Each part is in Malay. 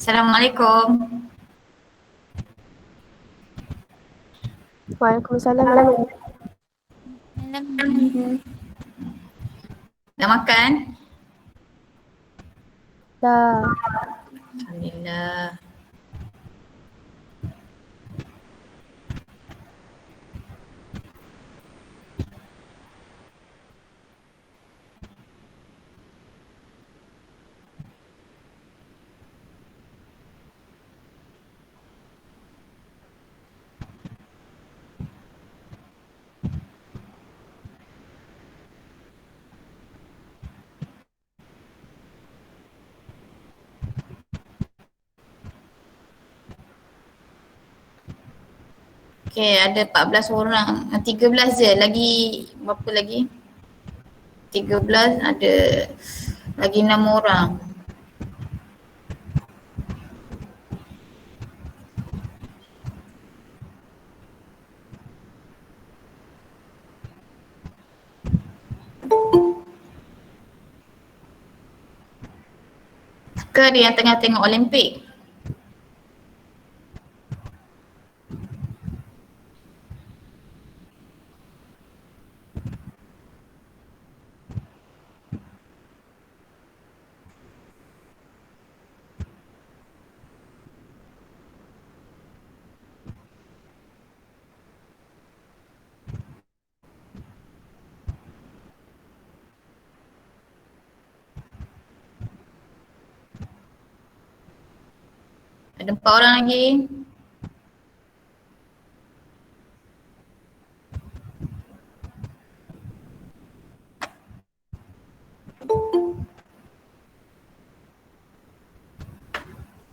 Assalamualaikum. Waalaikumsalam Umi. Dah makan? Dah. Alhamdulillah. Okay, ada 14 orang. 13 je. Lagi berapa lagi? 13 ada lagi 6 orang. Ke dia yang tengah tengok Olimpik? Ada 4 orang lagi.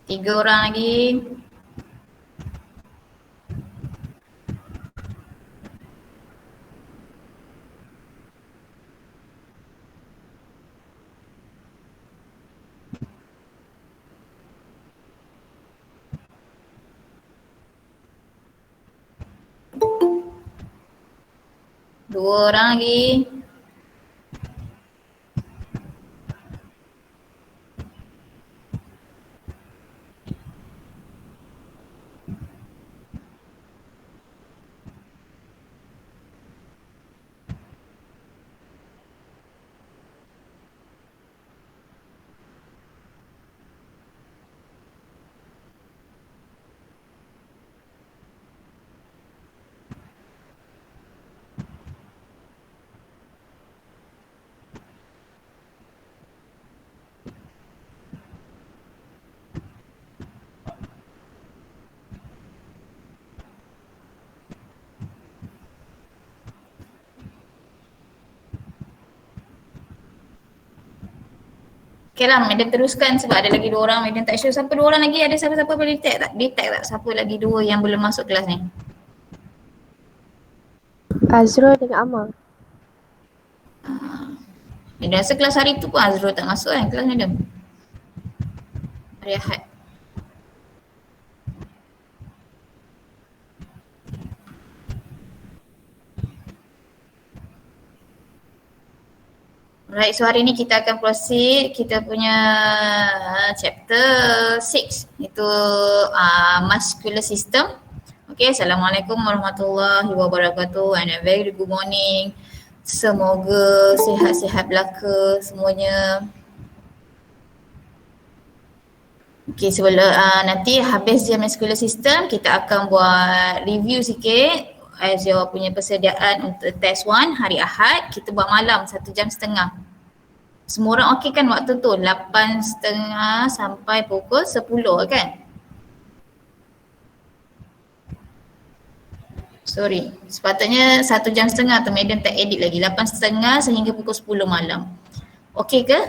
Tiga orang lagi. Dua orang lagi. Okay lah, Madam teruskan sebab ada lagi 2 orang. Madam tak sure siapa 2 orang lagi. Ada siapa-siapa boleh detect tak? Detect tak siapa lagi 2 yang belum masuk kelas ni? Azrul dengan Amal. Madam rasa kelas hari tu pun Azrul tak masuk kan kelas Madam? Hari Ahad. Alright, so hari ni kita akan proceed kita punya chapter 6 itu muscular system. Okay, Assalamualaikum warahmatullahi wabarakatuh and a very good morning. Semoga sihat-sihat belaka semuanya. Okay, sebelum nanti habis je muscular system kita akan buat review sikit as your punya persediaan untuk test 1 hari Ahad. Kita buat malam 1 jam setengah. Semua orang okey kan waktu tu 8:30 sampai pukul 10 kan? Sorry, sepatutnya 1 jam setengah tu Madam tak edit lagi. 8:30 sehingga pukul 10 malam. Okey ke?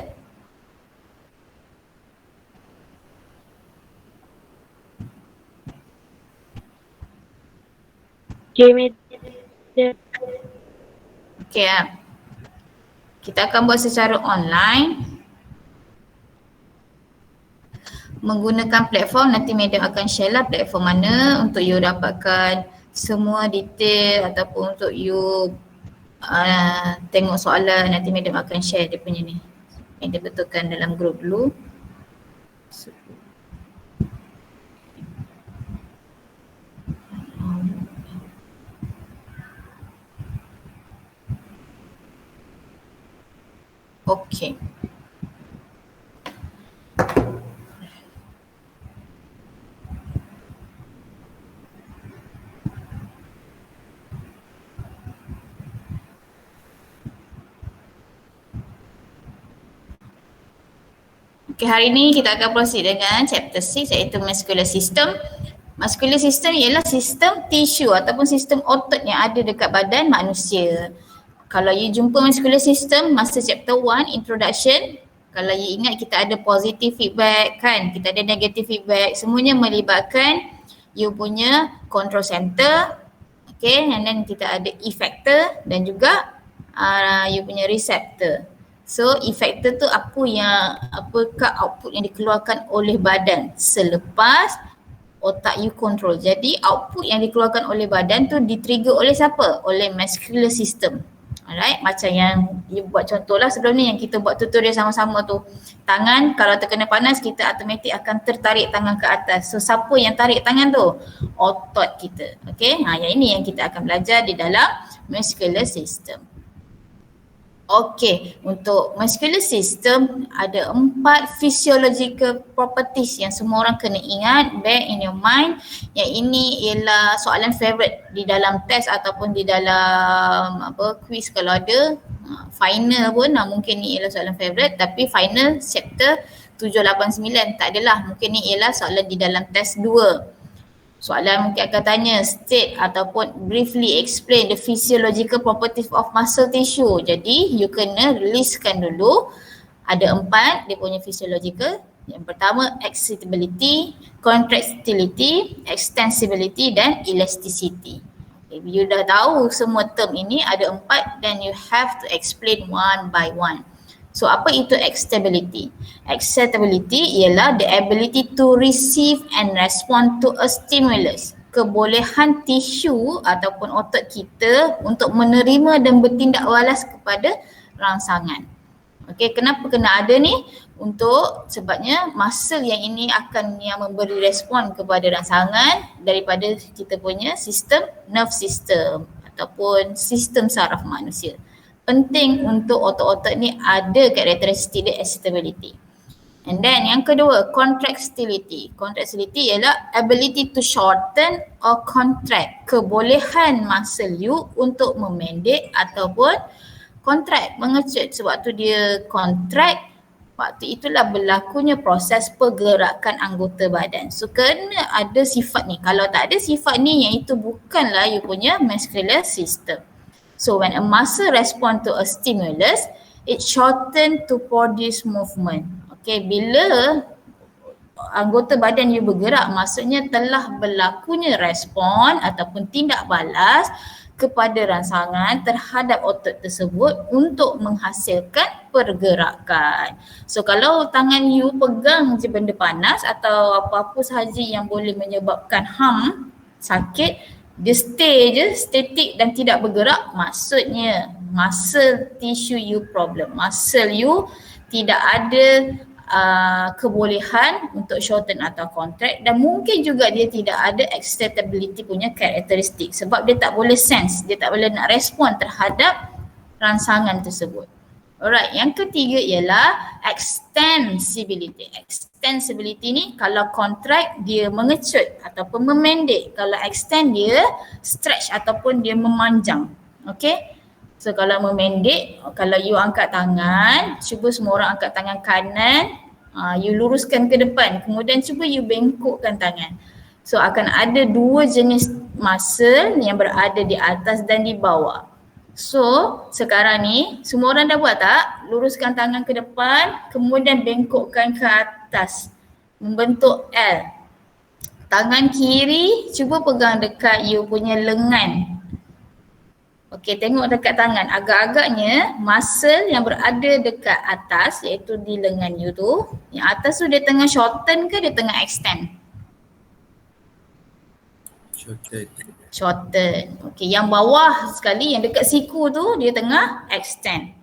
Okay, Madam. Okey lah. Kita akan buat secara online menggunakan platform. Nanti Madam akan share lah platform mana untuk you dapatkan semua detail ataupun untuk you tengok soalan. Nanti Madam akan share dia punya ni. Madam betulkan dalam group dulu. Okey. Okay, hari ini kita akan proceed dengan chapter 6 iaitu muscular system. Muscular system ialah sistem tisu ataupun sistem otot yang ada dekat badan manusia. Kalau you jumpa muscular system masa chapter 1 introduction, kalau you ingat kita ada positive feedback kan, kita ada negative feedback, semuanya melibatkan you punya control center, okay, and then kita ada effector dan juga you punya receptor. So effector tu apakah output yang dikeluarkan oleh badan selepas otak you control. Jadi output yang dikeluarkan oleh badan tu di-trigger oleh siapa? Oleh muscular system. Alright, macam yang you buat contoh lah sebelum ni yang kita buat tutorial sama-sama tu. Tangan kalau terkena panas kita automatik akan tertarik tangan ke atas. So siapa yang tarik tangan tu? Otot kita. Okay, yang ini yang kita akan belajar di dalam muscular system. Okey, untuk muscular system ada 4 physiological properties yang semua orang kena ingat, bear in your mind. Yang ini ialah soalan favorite di dalam test ataupun di dalam quiz kalau ada. Final pun mungkin ni ialah soalan favorite, tapi final chapter 7, 8, 9 tak adalah. Mungkin ni ialah soalan di dalam test 2. Soalan mungkin akan tanya state ataupun briefly explain the physiological properties of muscle tissue. Jadi you kena listkan dulu. Ada 4 dia punya physiological. Yang pertama excitability, contractility, extensibility dan elasticity. If you dah tahu semua term ini ada 4 then you have to explain one by one. So apa itu excitability? Excitability ialah the ability to receive and respond to a stimulus. Kebolehan tisu ataupun otot kita untuk menerima dan bertindak balas kepada rangsangan. Okey, kenapa kena ada ni? Sebabnya muscle yang ini akan yang memberi respon kepada rangsangan daripada kita punya sistem nerve system ataupun sistem saraf manusia. Penting untuk otot-otot ni ada karakteristik dia excitability. And then yang kedua, contractility. Contractility ialah ability to shorten or contract. Kebolehan muscle you untuk memendek ataupun contract, mengecut. Sebab tu dia contract, waktu itulah berlakunya proses pergerakan anggota badan. So kena ada sifat ni. Kalau tak ada sifat ni, yang itu bukanlah you punya muscular system. So when a muscle respond to a stimulus, it shorten to produce movement. Okay, bila anggota badan you bergerak, maksudnya telah berlakunya respon ataupun tindak balas kepada rangsangan terhadap otot tersebut untuk menghasilkan pergerakan. So kalau tangan you pegang je benda panas atau apa-apa sahaja yang boleh menyebabkan sakit, dia stay je, static dan tidak bergerak, maksudnya muscle tissue you problem. Muscle you tidak ada kebolehan untuk shorten atau contract dan mungkin juga dia tidak ada excitability punya karakteristik sebab dia tak boleh sense, dia tak boleh nak respon terhadap rangsangan tersebut. Alright, yang ketiga ialah extensibility. Extensibility ni kalau contract dia mengecut ataupun memendek. Kalau extend dia stretch ataupun dia memanjang. Okay. So kalau memendek, kalau you angkat tangan, cuba semua orang angkat tangan kanan, you luruskan ke depan. Kemudian cuba you bengkokkan tangan. So akan ada 2 jenis muscle yang berada di atas dan di bawah. So sekarang ni semua orang dah buat tak? Luruskan tangan ke depan, kemudian bengkokkan ke atas membentuk L. Tangan kiri cuba pegang dekat you punya lengan. Okey, tengok dekat tangan. Agak-agaknya muscle yang berada dekat atas iaitu di lengan you tu, yang atas tu dia tengah shorten ke dia tengah extend? Shorten. Okey, yang bawah sekali yang dekat siku tu dia tengah extend.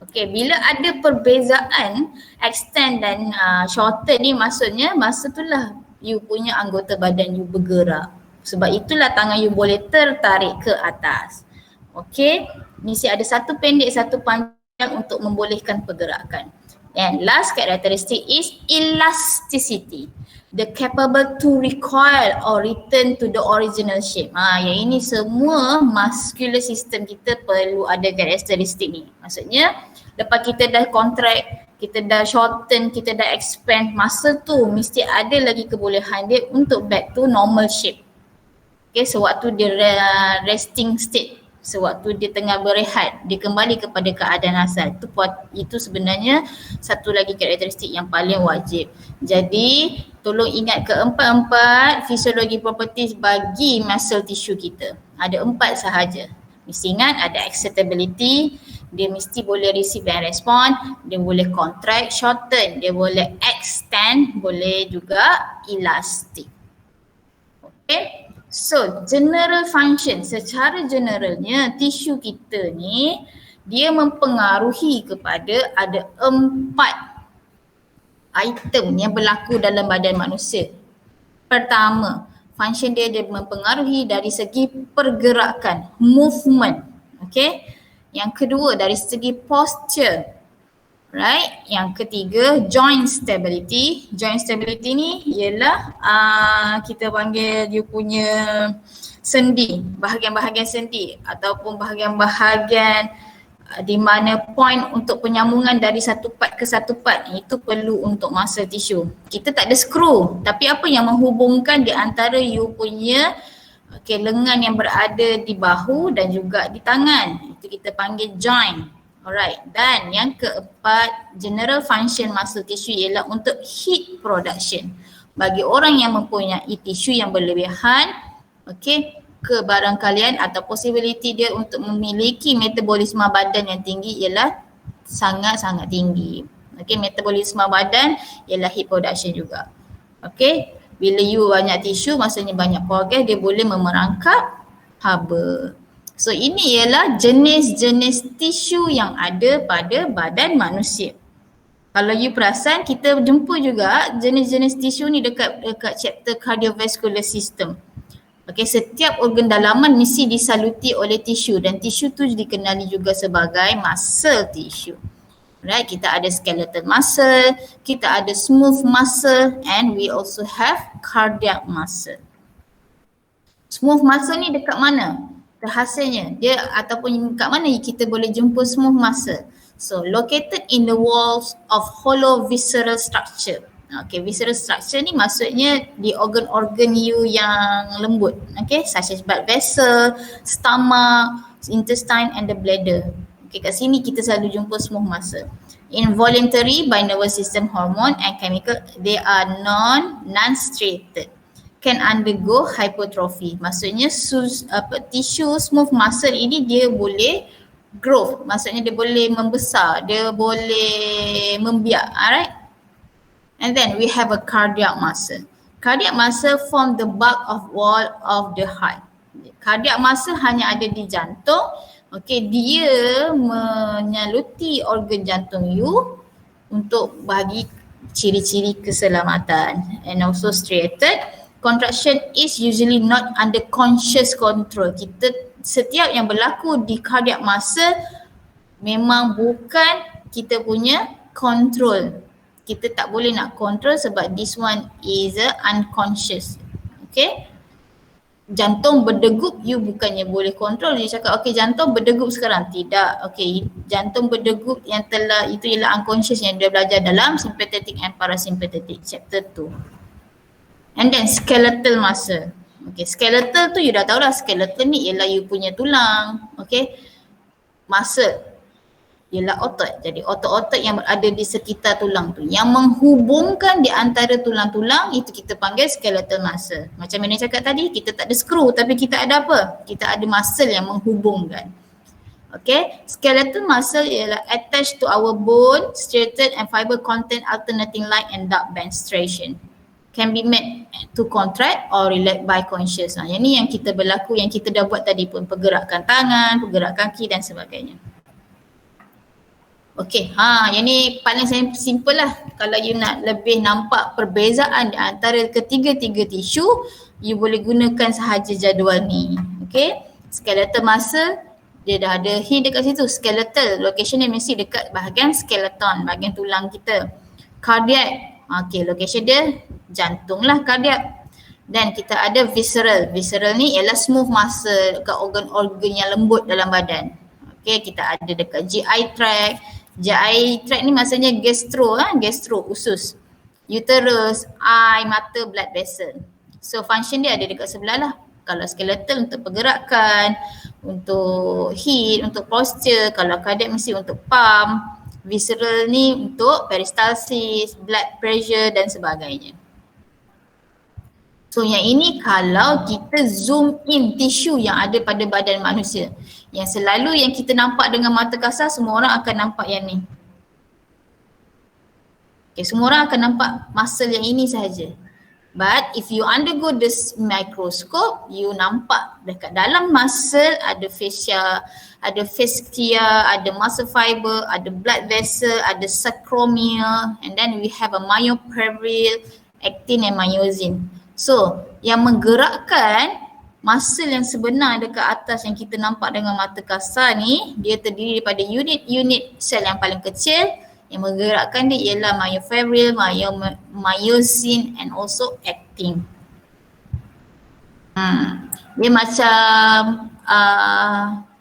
Okey, bila ada perbezaan extend dan shorten ni, maksudnya masa itulah you punya anggota badan you bergerak. Sebab itulah tangan you boleh tertarik ke atas. Okey, ni ada satu pendek satu panjang untuk membolehkan pergerakan. And last characteristic is elasticity. The capable to recoil or return to the original shape. Yang ini semua muscular system kita perlu ada karakteristik ni. Maksudnya lepas kita dah contract, kita dah shorten, kita dah expand, masa tu mesti ada lagi kebolehan dia untuk back to normal shape. Okay, sewaktu dia resting state, sewaktu dia tengah berehat, dia kembali kepada keadaan asal. Itu sebenarnya satu lagi karakteristik yang paling wajib. Jadi tolong ingat keempat-empat physiology properties bagi muscle tissue kita. Ada 4 sahaja. Mesti ingat ada excitability, dia mesti boleh receive and respond, dia boleh contract, shorten, dia boleh extend, boleh juga elastic. Okay. So, general function, secara generalnya tisu kita ni dia mempengaruhi kepada ada 4 item yang berlaku dalam badan manusia. Pertama, function dia mempengaruhi dari segi pergerakan, movement. Okay. Yang kedua dari segi posture. Right. Yang ketiga joint stability. Joint stability ni ialah kita panggil dia punya sendi, bahagian-bahagian sendi ataupun bahagian-bahagian di mana point untuk penyambungan dari satu part ke satu part itu perlu untuk muscle tissue. Kita tak ada screw, tapi apa yang menghubungkan di antara you punya lengan yang berada di bahu dan juga di tangan, itu kita panggil joint. Alright, dan yang keempat, general function muscle tissue ialah untuk heat production. Bagi orang yang mempunyai tisu yang berlebihan, kebarangkalian atau possibility dia untuk memiliki metabolisme badan yang tinggi ialah sangat-sangat tinggi. Metabolisme badan ialah heat production juga. Bila you banyak tisu, maksudnya banyak progress, dia boleh memerangkap haba. So ini ialah jenis-jenis tisu yang ada pada badan manusia. Kalau you perasan, kita jumpa juga jenis-jenis tisu ni dekat chapter cardiovascular system. Setiap organ dalaman mesti disaluti oleh tisu dan tisu tu dikenali juga sebagai muscle tissue. Right, kita ada skeletal muscle, kita ada smooth muscle, and we also have cardiac muscle. Smooth muscle ni dekat mana? Hasilnya dia ataupun kat mana kita boleh jumpa smooth muscle? So located in the walls of hollow visceral structure. Visceral structure ni maksudnya di organ-organ you yang lembut, such as blood vessel, stomach, intestine and the bladder. Kat sini kita selalu jumpa smooth muscle. Involuntary by nervous system hormone and chemical, they are non-striated. Can undergo hypertrophy. Maksudnya tisu smooth muscle ini dia boleh growth. Maksudnya dia boleh membesar, dia boleh membiak. Alright. And then we have a cardiac muscle. Cardiac muscle form the bulk of wall of the heart. Cardiac muscle hanya ada di jantung. Dia menyaluti organ jantung you untuk bagi ciri-ciri keselamatan. And also striated. Contraction is usually not under conscious control. Setiap yang berlaku di cardiac muscle memang bukan kita punya control. Kita tak boleh nak control sebab this one is unconscious. Jantung berdegup, you bukannya boleh control. Dia cakap jantung berdegup sekarang. Tidak. Jantung berdegup yang telah itu ialah unconscious yang dia belajar dalam sympathetic and parasympathetic chapter 2. And then skeletal muscle. Skeletal tu you dah tahu lah, skeletal ni ialah you punya tulang. Muscle ialah otot. Jadi otot-otot yang berada di sekitar tulang tu, yang menghubungkan di antara tulang-tulang, itu kita panggil skeletal muscle. Macam mana cakap tadi, kita tak ada screw tapi kita ada apa? Kita ada muscle yang menghubungkan. Skeletal muscle ialah attached to our bone, striated and fiber contain alternating light and dark menstruation. Can be made to contract or relax by conscious. Yang ni yang kita berlaku, yang kita dah buat tadi pun, pergerakan tangan, pergerakan kaki dan sebagainya. Yang ni paling simple lah. Kalau you nak lebih nampak perbezaan di antara ketiga-tiga tisu, you boleh gunakan sahaja jadual ni. Skeletal muscle Dia dah ada hint dekat situ, skeletal, location dia mesti dekat bahagian skeleton, bahagian tulang kita. Cardiac, okay, location dia jantung lah cardiac. Dan kita ada visceral, visceral ni ialah smooth muscle dekat organ-organ yang lembut dalam badan. Okay, kita ada dekat GI tract. GI tract ni maksudnya gastro, gastro, usus, uterus, eye, mata, blood vessel. So function dia ada dekat sebelah lah. Kalau skeletal untuk pergerakan, untuk heat, untuk posture. Kalau cardiac mesti untuk pump. Visceral ni untuk peristalsis, blood pressure dan sebagainya. So yang ini kalau kita zoom in tisu yang ada pada badan manusia. Yang selalu yang kita nampak dengan mata kasar, semua orang akan nampak yang ni. Okay, semua orang akan nampak muscle yang ini sahaja. But if you undergo this microscope, you nampak dekat dalam muscle ada fascia, ada ada muscle fiber, ada blood vessel, ada sarcomere, and then we have a myofibril, actin and myosin. So, yang menggerakkan muscle yang sebenar dekat atas yang kita nampak dengan mata kasar ni, dia terdiri daripada unit-unit sel yang paling kecil. Yang menggerakkan dia ialah myofibril, myosin and also actin. Dia macam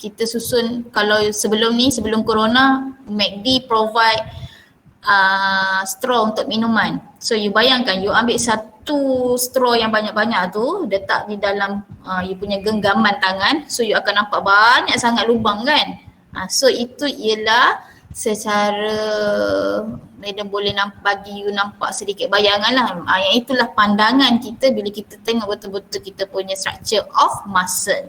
kita susun, kalau sebelum ni, sebelum corona, McD provide straw untuk minuman. So you bayangkan, you ambil satu straw yang banyak-banyak tu, letak di dalam you punya genggaman tangan, so you akan nampak banyak sangat lubang kan. So itu ialah secara Madam boleh bagi you nampak sedikit bayangan lah. Yang itulah pandangan kita bila kita tengok betul-betul kita punya structure of muscle.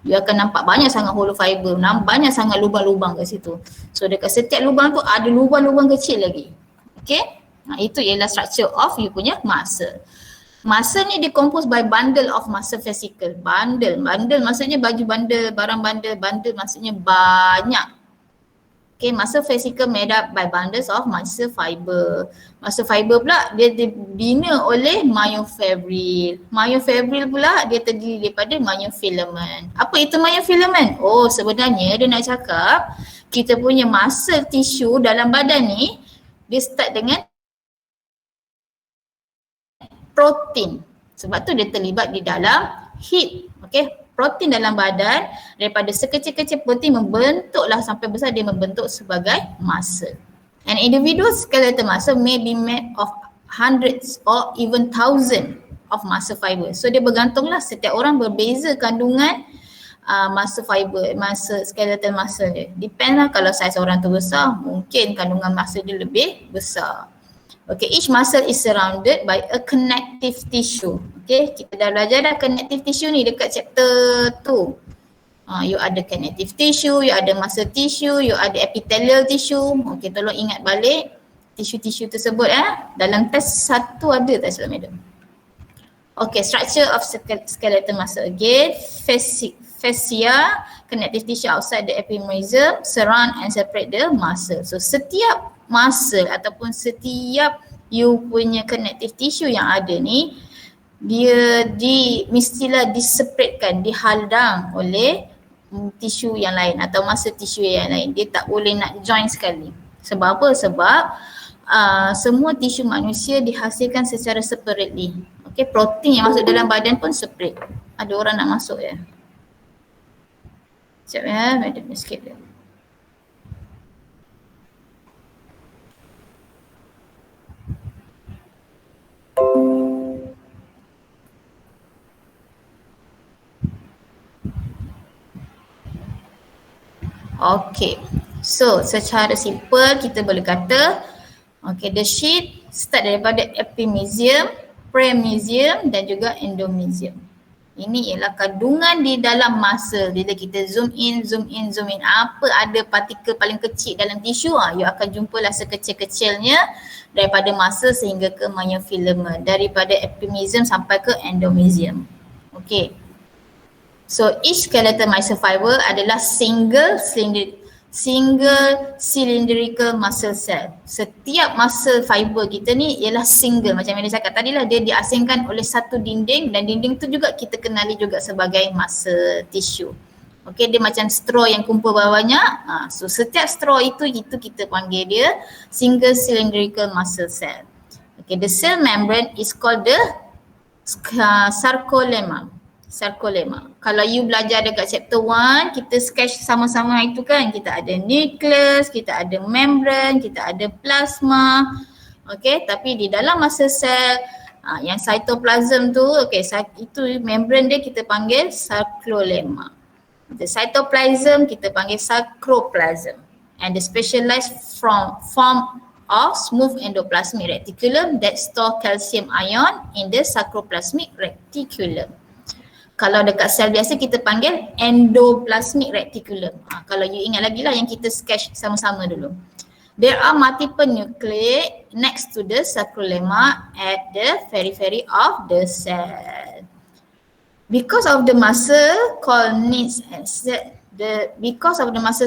You akan nampak banyak sangat hollow fiber, banyak sangat lubang-lubang kat situ. So dekat setiap lubang tu ada lubang-lubang kecil lagi. Okay, itu ialah structure of you punya muscle. Muscle ni decomposed by bundle of muscle vesicle. Bundle maksudnya baju bundle, barang bundle maksudnya banyak. Okay, muscle vesicle made up by bundles of muscle fiber. Muscle fiber pula dia dibina oleh myofibril. Myofibril pula dia terdiri daripada myofilament. Apa itu myofilament? Oh, sebenarnya dia nak cakap kita punya muscle tissue dalam badan ni dia start dengan protein. Sebab tu dia terlibat di dalam heat. Okay, protein dalam badan daripada sekecil-kecil protein membentuklah sampai besar dia membentuk sebagai muscle. An individual skeletal muscle may be made of hundreds or even thousands of muscle fiber. So dia bergantunglah, setiap orang berbeza kandungan muscle fiber, muscle, skeletal muscle dia. Depend lah, kalau saiz orang tu besar, mungkin kandungan muscle dia lebih besar. Okay, each muscle is surrounded by a connective tissue. Okay, kita dah belajar dah connective tissue ni dekat chapter 2. You ada connective tissue, you ada muscle tissue, you ada epithelial tissue. Okay, tolong ingat balik tisu-tisu tersebut dalam test 1 ada tak silap madam? Okay, structure of skeletal muscle again. Fascia, connective tissue outside the epimerism, surround and separate the muscle. So setiap muscle ataupun setiap you punya connective tissue yang ada ni, dia mestilah diseparatekan, dihadang oleh tisu yang lain atau muscle tissue yang lain. Dia tak boleh nak join sekali. Sebab apa? Sebab semua tisu manusia dihasilkan secara separately. Okay, protein yang masuk dalam badan pun separate. Ada orang nak masuk ya? Sekejap ya, madam escape dia. Okay, so secara simple kita boleh kata the sheath start daripada epimysium, premisium dan juga endomysium. Ini ialah kandungan di dalam muscle. Bila kita zoom in, apa ada partikel paling kecil dalam tisu, you akan jumpalah sekecil-kecilnya daripada muscle sehingga ke myofilament, daripada epimysium sampai ke endomysium. Okay. So each skeletal muscle fiber adalah single cylindrical muscle cell. Setiap muscle fiber kita ni ialah single, macam yang saya cakap tadi lah, dia diasingkan oleh satu dinding dan dinding tu juga kita kenali juga sebagai muscle tissue. Okay, dia macam straw yang kumpul banyak. So setiap straw itu kita panggil dia single cylindrical muscle cell. Okay, the cell membrane is called the sarcolemma. Sarcolemma. Kalau you belajar dekat chapter 1, kita sketch sama-sama itu kan. Kita ada nucleus, kita ada membrane, kita ada plasma. Okay, tapi di dalam muscle cell yang cytoplasm tu, okay, itu membrane dia kita panggil sarcolemma. The cytoplasm kita panggil sarcoplasm, and the specialized form of smooth endoplasmic reticulum that store calcium ion in the sarcoplasmic reticulum. Kalau dekat sel biasa kita panggil endoplasmic reticulum. Kalau you ingat lagi lah yang kita sketch sama-sama dulu. There are multiple nuclei next to the sarcolemma at the periphery of the cell. Because of the muscle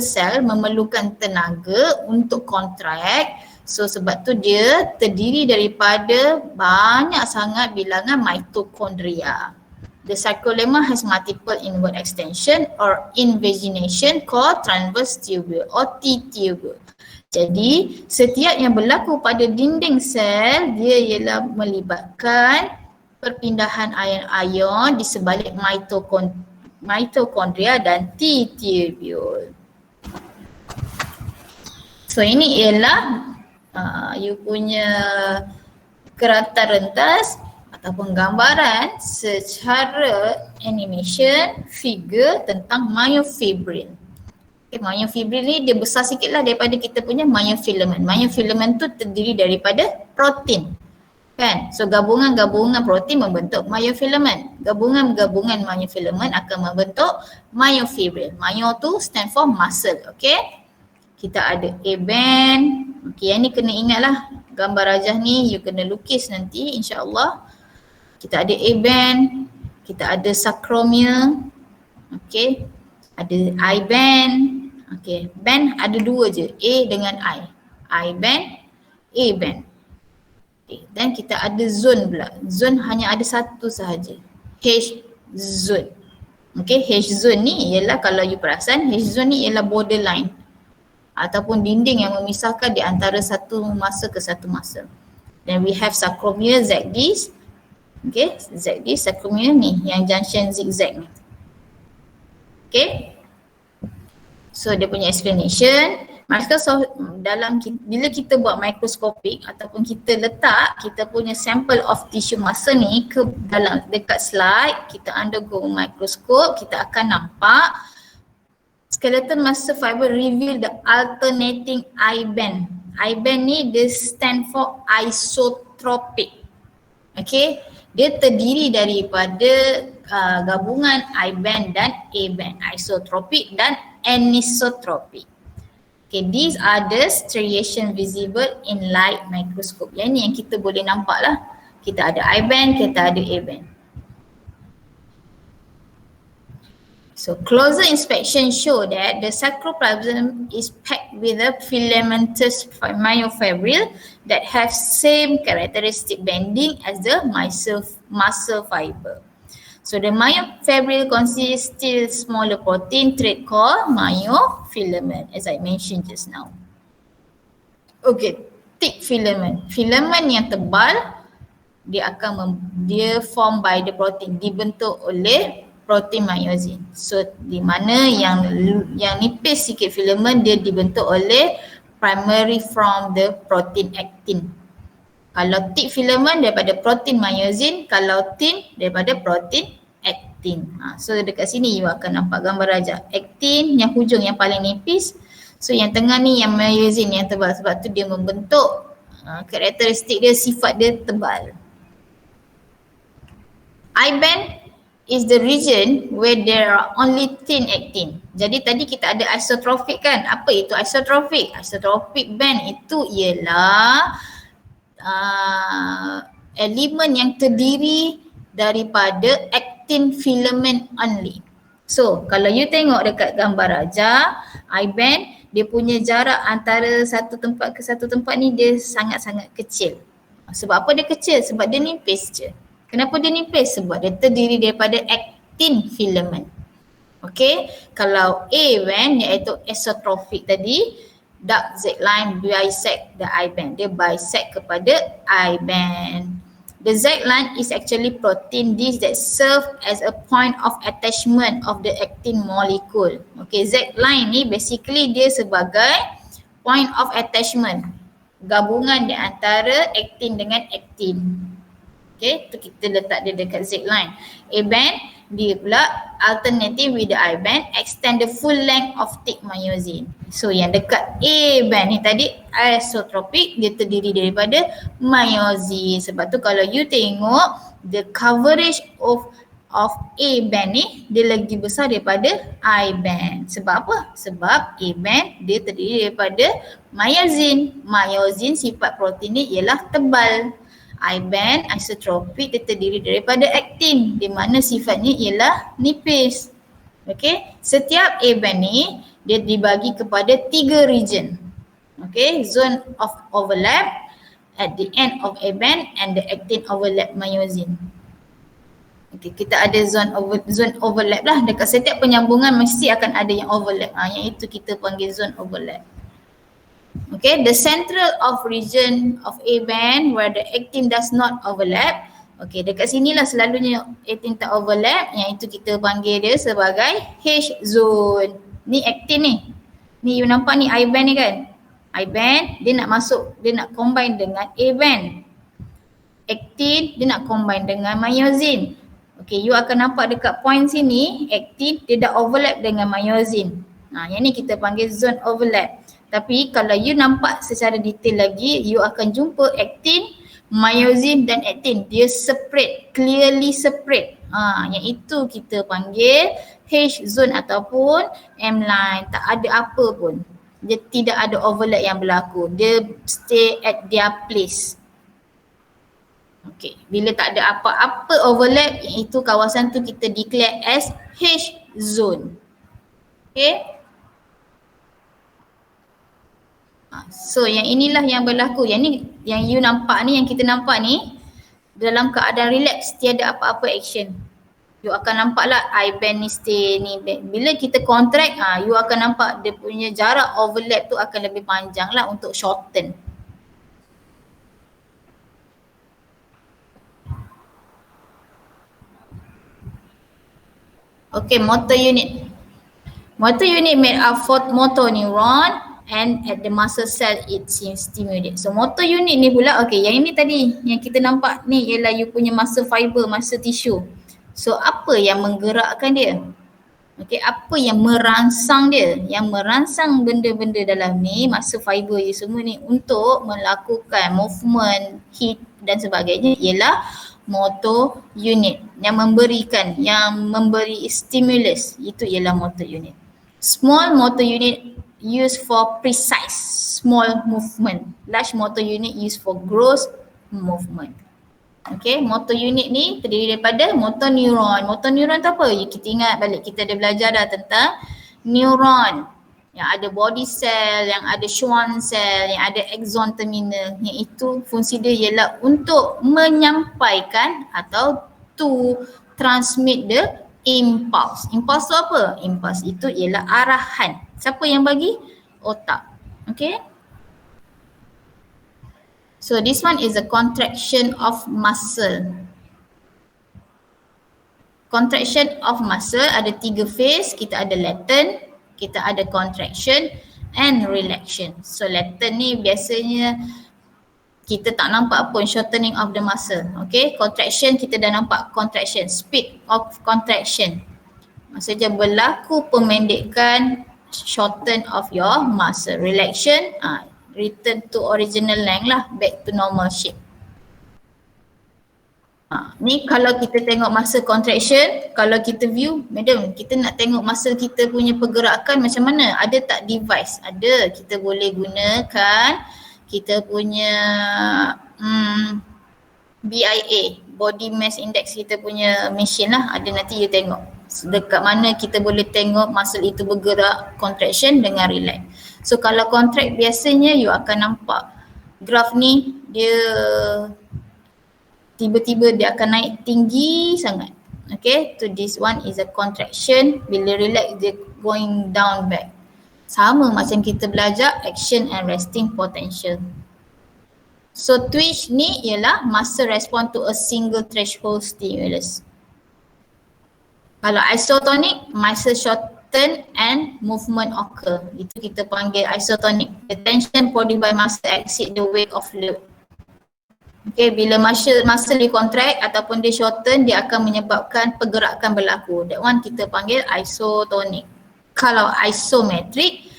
cell memerlukan tenaga untuk contract. So sebab tu dia terdiri daripada banyak sangat bilangan mitokondria. The sarcolemma has multiple inward extension or invagination called transverse tubule or T-tubule. Jadi setiap yang berlaku pada dinding sel dia ialah melibatkan perpindahan ion-ion di sebalik mitokondria dan T-tubule. So ini ialah you punya kerata rentas ataupun gambaran secara animation figure tentang myofibril. Okay, myofibril ni dia besar sikit lah daripada kita punya myofilament. Myofilament tu terdiri daripada protein. Kan? So gabungan-gabungan protein membentuk myofilament. Gabungan-gabungan myofilament akan membentuk myofibril. Myo tu stand for muscle, okay? Kita ada A-band. Okay, yang ni kena ingat lah. Gambar rajah ni you kena lukis nanti insya-Allah. Kita ada A-band, kita ada sarcomere, okay? Ada I-band, okay? Band ada dua je, A dengan I. I-band, A-band. Okay. Dan kita ada zone pula. Zone hanya ada satu sahaja. H-zone. Okay, H-zone ni ialah kalau you perasan, H-zone ni ialah borderline ataupun dinding yang memisahkan di antara satu masa ke satu masa. Then we have sarcomere, ZD. Okay, ZD, sarcomere ni yang junction zigzag ni. Okay. So dia punya explanation. Bila kita buat mikroskopik ataupun kita letak kita punya sample of tissue muscle ni ke dalam dekat slide, kita undergo mikroskop, kita akan nampak skeletal muscle fiber reveal the alternating I-band. I-band ni dia stand for isotropic. Okay, dia terdiri daripada gabungan I-band dan A-band, isotropic dan anisotropic. Okay, these are the striation visible in light microscope. Yang ni yang kita boleh nampak lah. Kita ada I-band, kita ada A-band. So closer inspection show that the sarcoplasm is packed with a filamentous myofibril that have same characteristic bending as the muscle fiber. So the myofibril consists still smaller protein thread called myofilament as I mentioned just now. Okay, thick filament. Filament yang tebal dia form by the protein, dibentuk oleh protein myosin. So di mana yang nipis sikit filament dia dibentuk oleh primary from the protein actin. Kalau thick filament daripada protein myosin, kalau thin daripada protein actin. So dekat sini you akan nampak gambar rajah. Actin yang hujung yang paling nipis. So yang tengah ni yang myosin yang tebal, sebab tu dia membentuk karakteristik dia, sifat dia tebal. I-band is the region where there are only thin actin. Jadi tadi kita ada isotropic kan. Apa itu isotropic? Isotropic band itu ialah elemen yang terdiri daripada actin filament only. So kalau you tengok dekat gambar rajah, I-band dia punya jarak antara satu tempat ke satu tempat ni dia sangat-sangat kecil. Sebab apa dia kecil? Sebab dia nipis je. Kenapa dia nipis? Sebab dia terdiri daripada actin filament. Okay, kalau A band iaitu esotrophic tadi, dark Z line bisect the I band. Dia bisect kepada I band. The Z line is actually protein disc that serve as a point of attachment of the actin molecule. Okay, Z line ni basically dia sebagai point of attachment, gabungan di antara actin dengan actin. Okay, tu kita letak dia dekat Z line. A band dia pula alternative with the I band extend the full length of thick myosin. So yang dekat A band ni tadi isotropic, dia terdiri daripada myosin. Sebab tu kalau you tengok the coverage of A band ni dia lagi besar daripada I band. Sebab apa? Sebab A band dia terdiri daripada myosin. Myosin sifat protein ni ialah tebal. I band isotropic dia terdiri daripada aktin di mana sifatnya ialah nipis. Okey, setiap A band ni dia dibagi kepada 3 region. Okey, zone of overlap at the end of A band and the actin overlap myosin. Okey, kita ada zone overlap lah, dekat setiap penyambungan mesti akan ada yang overlap. Yang itu kita panggil zone overlap. Okay, the central of region of A band where the actin does not overlap. Okay, dekat sinilah selalunya actin tak overlap, yang itu kita panggil dia sebagai H zone. Ni actin ni. Ni you nampak ni I band ni kan. I band dia nak masuk, dia nak combine dengan A band. Actin dia nak combine dengan myosin. Okay, you akan nampak dekat point sini actin dia dah overlap dengan myosin. Yang ni kita panggil zone overlap. Tapi kalau you nampak secara detail lagi, you akan jumpa actin, myosin dan actin. Dia separate, clearly separate. Yang itu kita panggil H zone ataupun M line. Tak ada apa pun. Dia tidak ada overlap yang berlaku. Dia stay at their place. Okay, bila tak ada apa-apa overlap, itu kawasan tu kita declare as H zone. Okay. So yang inilah yang berlaku. Yang ni, yang you nampak ni, yang kita nampak ni dalam keadaan relax, tiada apa-apa action. You akan nampak lah I band ni stay ni. Bila kita contract, you akan nampak dia punya jarak overlap tu akan lebih panjang lah untuk shorten. Okay, motor unit. Motor unit made up of motor neuron and at the muscle cell it seems stimulated. So motor unit ni pula, okay, yang ini tadi yang kita nampak ni ialah you punya muscle fiber, muscle tissue. So apa yang menggerakkan dia? Okay, apa yang merangsang dia? Yang merangsang benda-benda dalam ni, muscle fiber you semua ni untuk melakukan movement, heat dan sebagainya ialah motor unit. Yang memberi stimulus itu ialah motor unit. Small motor unit used for precise small movement. Large motor unit used for gross movement. Okay, motor unit ni terdiri daripada motor neuron. Motor neuron tu apa? Kita ingat balik, kita ada belajar dah tentang neuron. Yang ada body cell, yang ada Schwann cell, yang ada axon terminal. Yang itu fungsi dia ialah untuk menyampaikan atau to transmit the impulse. Impulse tu apa? Impulse itu ialah arahan. Siapa yang bagi? Otak. Okay. So this one is a contraction of muscle. Contraction of muscle ada 3 phase. Kita ada latent, kita ada contraction and relaxation. So latent ni biasanya kita tak nampak pun shortening of the muscle. Okay, contraction kita dah nampak contraction, speed of contraction. Maksudnya berlaku pemendekan, shorten of your muscle. Relaxation, return to original length lah, back to normal shape. Ni kalau kita tengok muscle contraction, kalau kita view, madam, kita nak tengok muscle kita punya pergerakan macam mana? Ada tak device? Ada, kita boleh gunakan kita punya BIA, body mass index kita punya machine lah. Ada, nanti you tengok dekat mana kita boleh tengok muscle itu bergerak, contraction dengan relax. So kalau contract biasanya you akan nampak graf ni dia tiba-tiba dia akan naik tinggi sangat. Okay, to this one is a contraction. Bila relax dia going down back. Sama macam kita belajar action and resting potential. So twitch ni ialah muscle respond to a single threshold stimulus. Kalau isotonic, muscle shorten and movement occur. Itu kita panggil isotonic. The tension produced by muscle exceed the weight of load. Okay, bila muscle dikontract ataupun dia shorten, dia akan menyebabkan pergerakan berlaku. That one kita panggil isotonic. Kalau isometric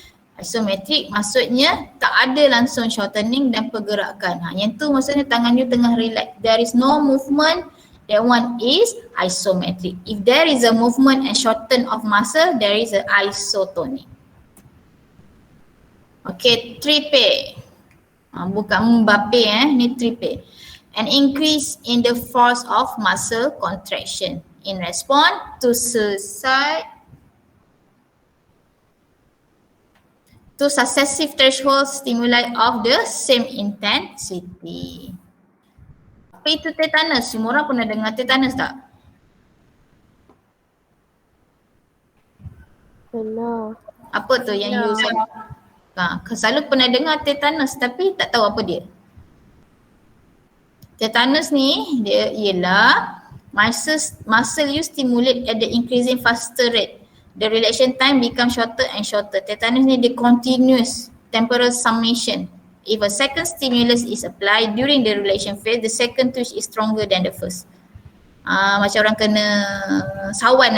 maksudnya tak ada langsung shortening dan pergerakan. Yang tu maksudnya tangan you tengah relax. There is no movement. That one is isometric. If there is a movement and shorten of muscle, there is a isotonic. Okay, tripe. Bukan Mbappe ni tripe. An increase in the force of muscle contraction in response to successive threshold stimuli of the same intensity. Apa itu tetanus? Semua orang pernah dengar tetanus tak? Pernah. Apa tu yang you selalu pernah dengar tetanus tapi tak tahu apa dia. Tetanus ni dia ialah muscle you stimulate at the increasing faster rate. The relaxation time become shorter and shorter. Tetanus ni dia continuous temporal summation. If a second stimulus is applied during the relaxation phase, the second twitch is stronger than the first. Macam orang kena sawan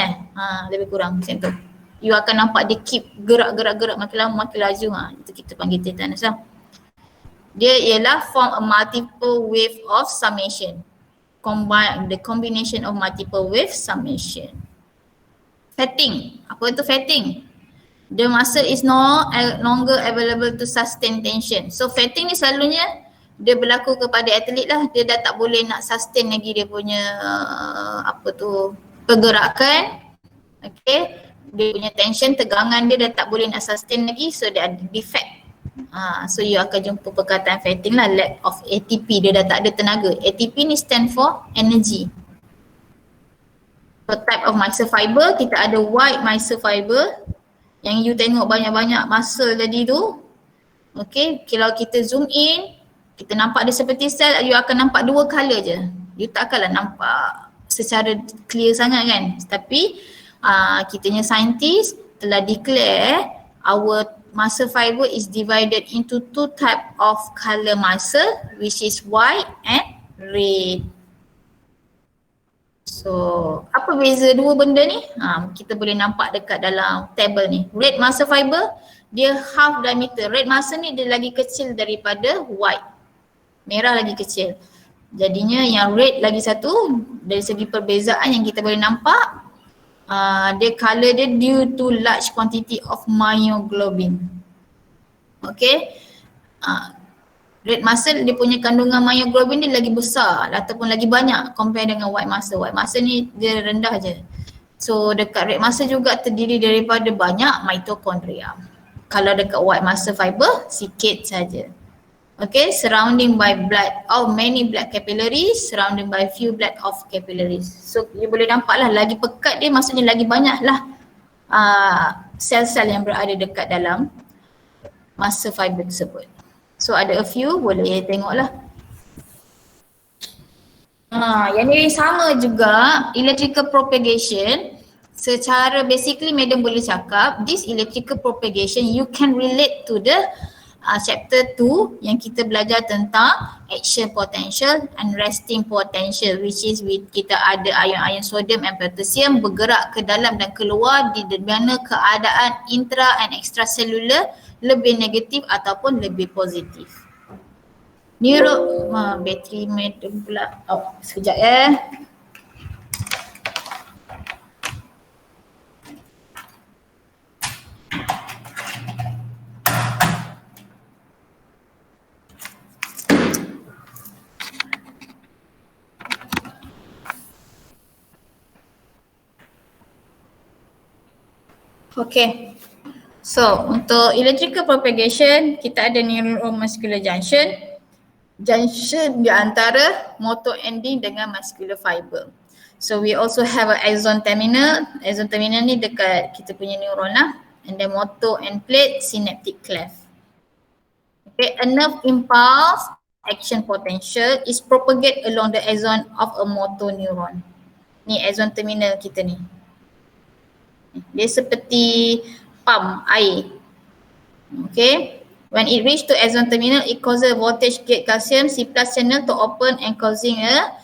lebih kurang macam tu. You akan nampak dia keep gerak makin lama makin laju. Itu kita panggil tetanus lah. Dia ialah form a multiple wave of summation. The combination of multiple wave summation. Fatting. Apa itu fatting? The muscle is no longer available to sustain tension. So fatting ni selalunya dia berlaku kepada atlet lah. Dia dah tak boleh nak sustain lagi dia punya pergerakan. Okay. Dia punya tension, tegangan dia dah tak boleh nak sustain lagi. So dia ada defect. So you akan jumpa perkataan fatting lah, lack of ATP, dia dah tak ada tenaga. ATP ni stand for energy. So type of muscle fiber, kita ada white muscle fiber yang you tengok banyak-banyak muscle tadi tu. Okay, kalau kita zoom in, kita nampak dia seperti sel, you akan nampak dua colour je. You takkanlah nampak secara clear sangat kan. Tapi kitanya scientist telah declare our muscle fiber is divided into two type of color muscle, which is white and red. So apa beza dua benda ni? Kita boleh nampak dekat dalam table ni. Red muscle fiber dia half diameter. Red muscle ni dia lagi kecil daripada white. Merah lagi kecil. Jadinya yang red lagi satu, dari segi perbezaan yang kita boleh nampak, dia colour dia due to large quantity of myoglobin. Okay. Red muscle dia punya kandungan myoglobin dia lagi besar ataupun lagi banyak compare dengan white muscle. White muscle ni dia rendah je. So dekat red muscle juga terdiri daripada banyak mitochondria. Kalau dekat white muscle fiber sikit saja. Okay, surrounding by blood of many blood capillaries, surrounding by few blood of capillaries. So you boleh nampak lah, lagi pekat dia maksudnya lagi banyak lah sel-sel yang berada dekat dalam muscle fiber tersebut. So ada a few, boleh tengok lah. Yang ni sama juga, electrical propagation. Secara basically madam boleh cakap, this electrical propagation you can relate to the chapter 2 yang kita belajar tentang action potential and resting potential, which is kita ada ion-ion sodium and potassium bergerak ke dalam dan keluar di mana keadaan intra and extracellular lebih negatif ataupun lebih positif. Bateri madam pula. Sekejap ya. Okay, so untuk electrical propagation kita ada neuromuscular junction di antara motor ending dengan muscular fiber. So we also have a axon terminal. Axon terminal ni dekat kita punya neuron lah. And then motor end plate, synaptic cleft. Okay, a nerve impulse action potential is propagate along the axon of a motor neuron. Ni axon terminal kita ni. Dia seperti pump air. Okay. When it reach to axon terminal, it causes a voltage gate calcium C plus channel to open and causing a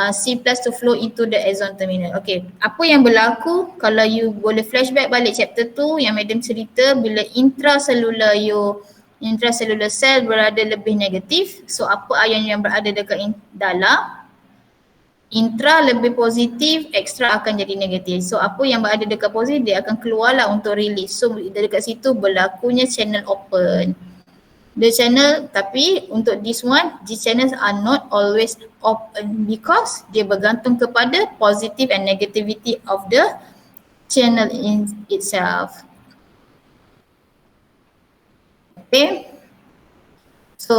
C plus to flow into the axon terminal. Okay, apa yang berlaku kalau you boleh flashback balik chapter 2 yang madam cerita bila intracellular cell berada lebih negatif. So apa ion yang berada dekat dalam? Intra lebih positif, extra akan jadi negatif. So apa yang berada dekat positif dia akan keluarlah untuk release. So dekat situ berlakunya channel open. The channel, tapi untuk this one, these channels are not always open because dia bergantung kepada positive and negativity of the channel in itself. Okay. So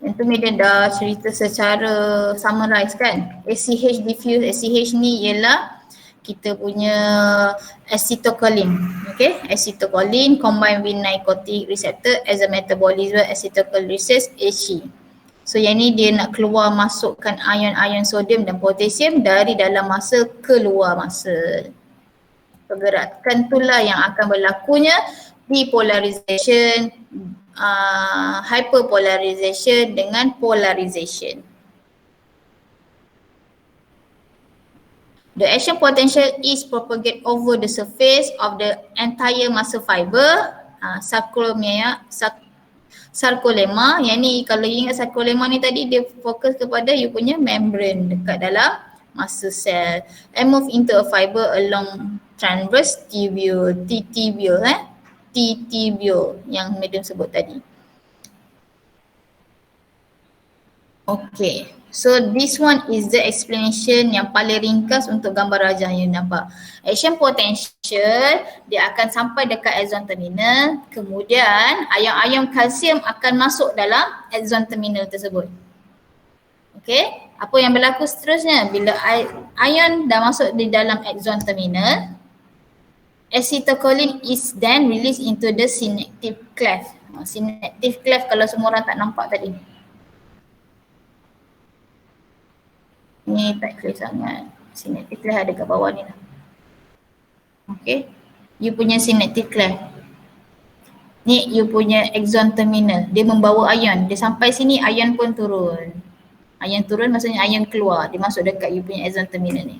itu Medan dah cerita secara summarize kan. ACH diffuse, ACH ni ialah kita punya acetylcholine. Okay, acetylcholine combined with narcotic receptor as a metabolism acetylcholine receptor ACE. So yang ni dia nak keluar masukkan ion-ion sodium dan potasium dari dalam muscle ke luar muscle. Pergerakan itulah yang akan berlakunya depolarization, hyperpolarization dengan polarization. The action potential is propagate over the surface of the entire muscle fiber, sarcolemma. Yang ni kalau you ingat sarcolemma ni tadi dia fokus kepada you punya membrane dekat dalam muscle cell and move into a fiber along transverse tubule, T-tubule yang madam sebut tadi. Okay, so this one is the explanation yang paling ringkas untuk gambar rajah yang nampak. Action potential dia akan sampai dekat axon terminal, kemudian ion-ion kalsium akan masuk dalam axon terminal tersebut. Okay, apa yang berlaku seterusnya bila ion dah masuk di dalam axon terminal, acetylcholine is then released into the synaptic cleft. Synaptic cleft kalau semua orang tak nampak tadi. Ni tak clear sangat. Synaptic cleft ada kat bawah ni lah. Okay. You punya synaptic cleft. Ni you punya axon terminal. Dia membawa ion. Dia sampai sini ion pun turun. Ion turun maksudnya ion keluar. Dia masuk dekat you punya axon terminal ni.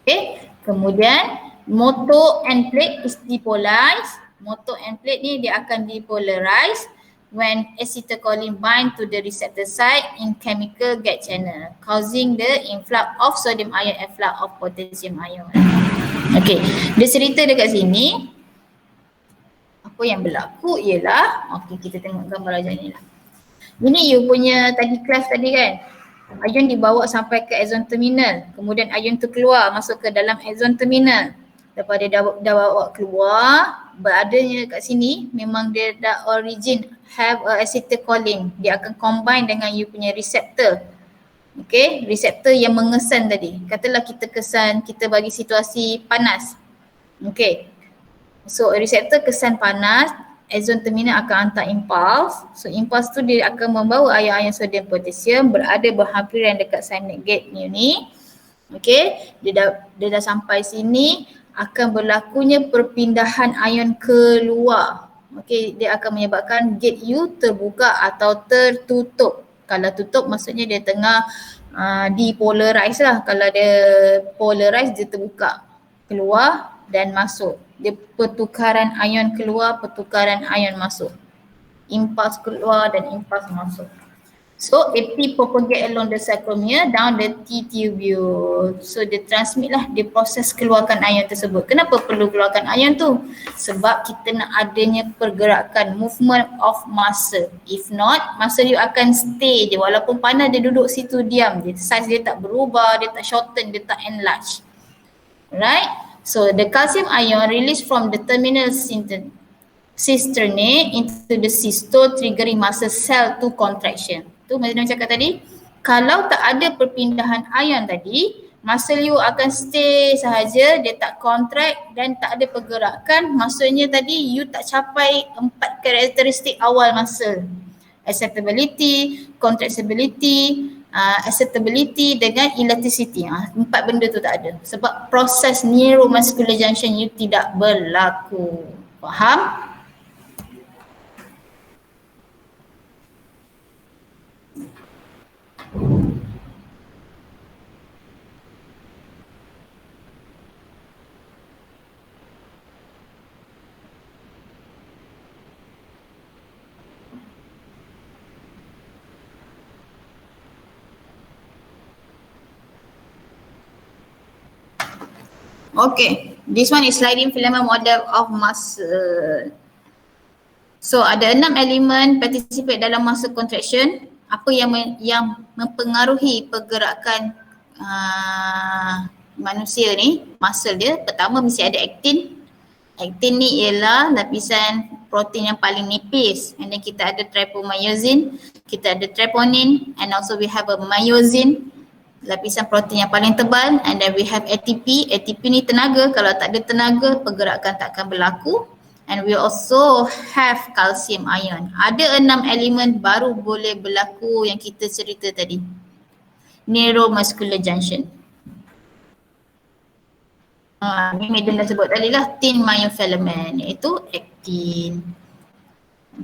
Okay. Kemudian motor end plate is depolarized. Motor end plate ni dia akan depolarize when acetylcholine bind to the receptor site in chemical gate channel, causing the influx of sodium ion and flux of potassium ion. Okay, dia cerita dekat sini apa yang berlaku ialah, okay kita tengok gambar aja ni lah. Ini you punya tadi kelas tadi kan, ion dibawa sampai ke axon terminal, kemudian ion tu keluar masuk ke dalam axon terminal. Lepas dia dah bawa keluar, beradanya kat sini memang dia dah origin have a acetylcholine. Dia akan combine dengan you punya receptor. Okay, receptor yang mengesan tadi. Katalah kita kesan, kita bagi situasi panas. Okay, so receptor kesan panas, axon terminal akan hantar impulse. So impulse tu dia akan membawa ion-ion sodium potasium berada berhampiran dekat synaptic gate ni. Okay, dia dah sampai sini, akan berlakunya perpindahan ion keluar. Okey, dia akan menyebabkan gate U terbuka atau tertutup. Kalau tutup maksudnya dia tengah depolarize lah. Kalau dia polarize dia terbuka, keluar dan masuk. Dia pertukaran ion keluar, pertukaran ion masuk. Impuls keluar dan impuls masuk. So AP propagate along the sarcomere down the T-tubule. So dia transmit lah, dia proses keluarkan ion tersebut. Kenapa perlu keluarkan ion tu? Sebab kita nak adanya pergerakan, movement of muscle. If not, muscle you akan stay je. Walaupun panas dia duduk situ diam je. Size dia tak berubah, dia tak shorten, dia tak enlarge. Right? So the calcium ion released from the terminal cisternate into the cystole triggering muscle cell to contraction. Tu macam cakap tadi, Kalau tak ada perpindahan ion tadi, muscle you akan stay sahaja, dia tak contract dan tak ada pergerakan. Maksudnya tadi you tak capai 4 karakteristik awal muscle. Acceptability, contractibility, acceptability dengan elasticity. 4 benda tu tak ada. Sebab proses neuromuscular junction you tidak berlaku. Faham? Okay, this one is sliding filament model of muscle. So ada 6 elemen participate dalam muscle contraction. Apa yang mempengaruhi pergerakan manusia ni, muscle dia? Pertama mesti ada actin. Actin ni ialah lapisan protein yang paling nipis. And then kita ada trypomyosin, kita ada troponin, and also we have a myosin, lapisan protein yang paling tebal, and then we have ATP. ATP ni tenaga, kalau tak ada tenaga pergerakan tak akan berlaku. And we also have calcium ion. Ada 6 elemen baru boleh berlaku yang kita cerita tadi. Neuromuscular junction. Ni Medan dah sebut tadi lah, thin myofilament, iaitu actin.